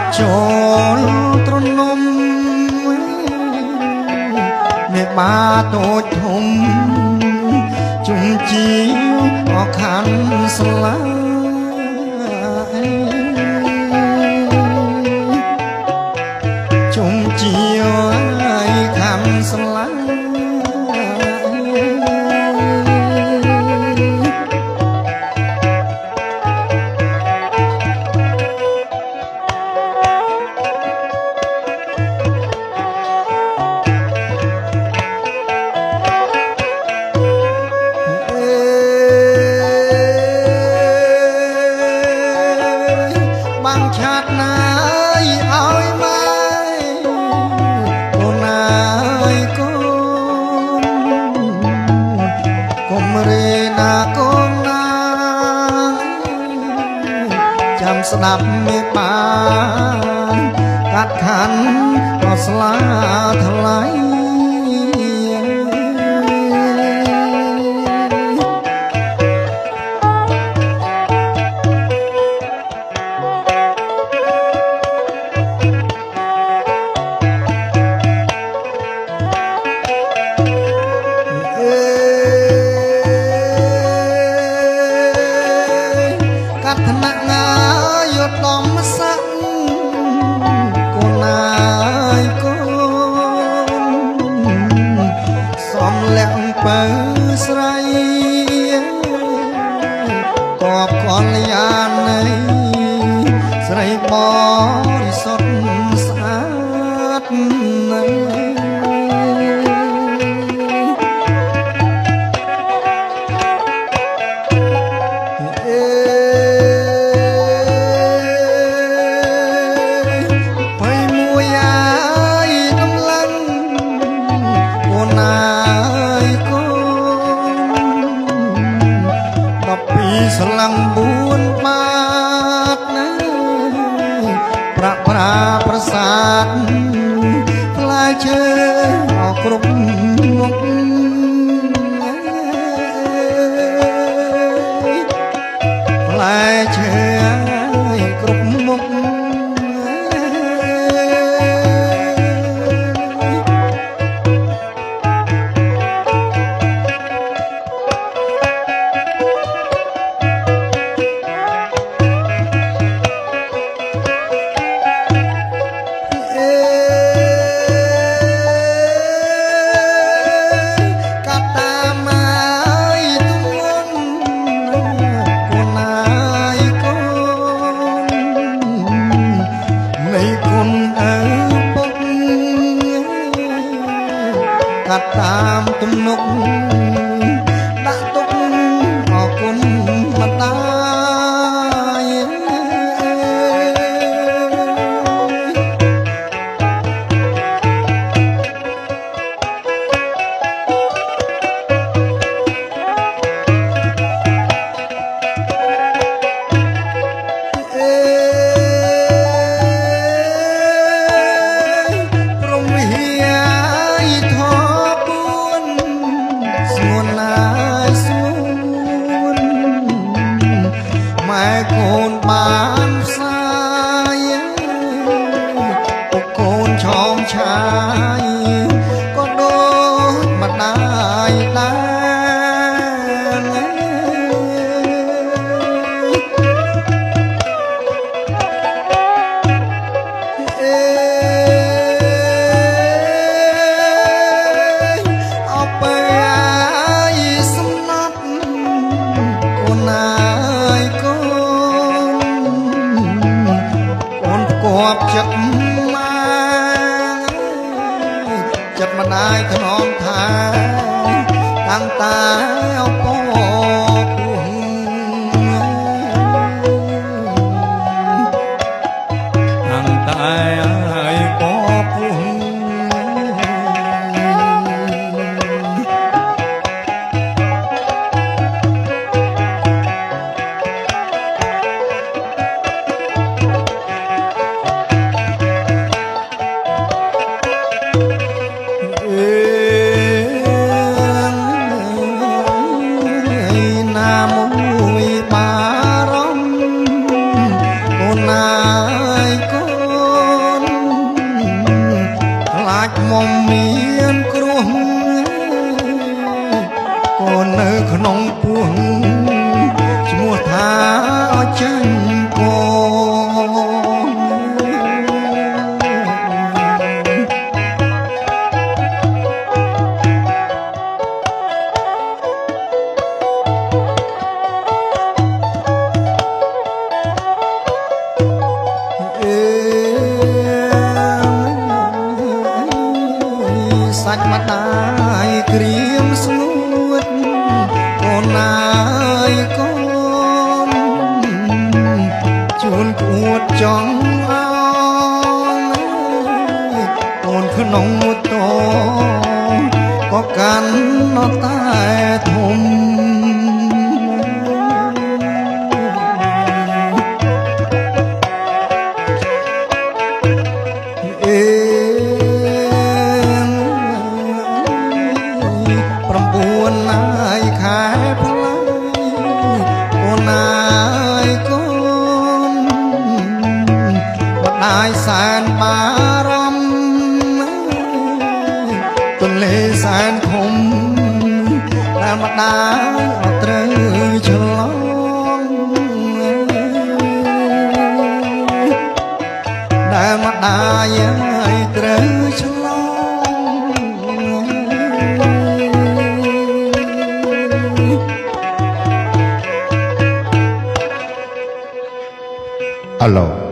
ត់ចូលទ្រនំមេបាតូចធំជុំជីអខាន់ស្លាជុំជីឲ្យខាន់ស្លាឆាតណាយឲ្យម៉ែកូនណាយកូនកុំរេណាកូនណាចាំស្ដាប់មេបានកាត់ខាន់ក៏ស្លាថ្លៃថ្នាក់ណាយុទ្ធដំស័កកូនណាយកូនសំលាក់បើស្រីកបកលយានៃស្រីបរិសុទ្ធស្អាតនៅស្លាំង4បាតណាប្រាប្រាសាទផ្លែឈើអស់គ្រប់មុខផ្លែឈើគ្រប់មុខកាត់តាមទំនុកដាក់ទុកអរគុណម្ដាយម៉ែកូនបានផ្សាយពុកកូនឆោមឆាយក៏ដូចម្ដាយដែរអបសំណាប់កូនណាគប់ចិត្តម៉ែចិត្តម្ដាយថ្នមថាតាំងតាអពពុះតាំងតាឲ្យពពុះ មុំមានគ្រោះកូននៅក្នុងពោះឈ្មោះថាអចាញ់កូសាច់ម្ដាយក្រៀមស្ងួតកូនណាយកូនជួនគួតចង់អោកូនក្នុងតក៏កាន់ណតែធំខែផ្លៃអូនណាយកូនម្ដាយសែនបារម្ភទន្លេសែនធំដែលម្ដាយអត់ត្រូវឆ្លងដែលម្ដាយឲ្យត្រូវឆ្លងHello.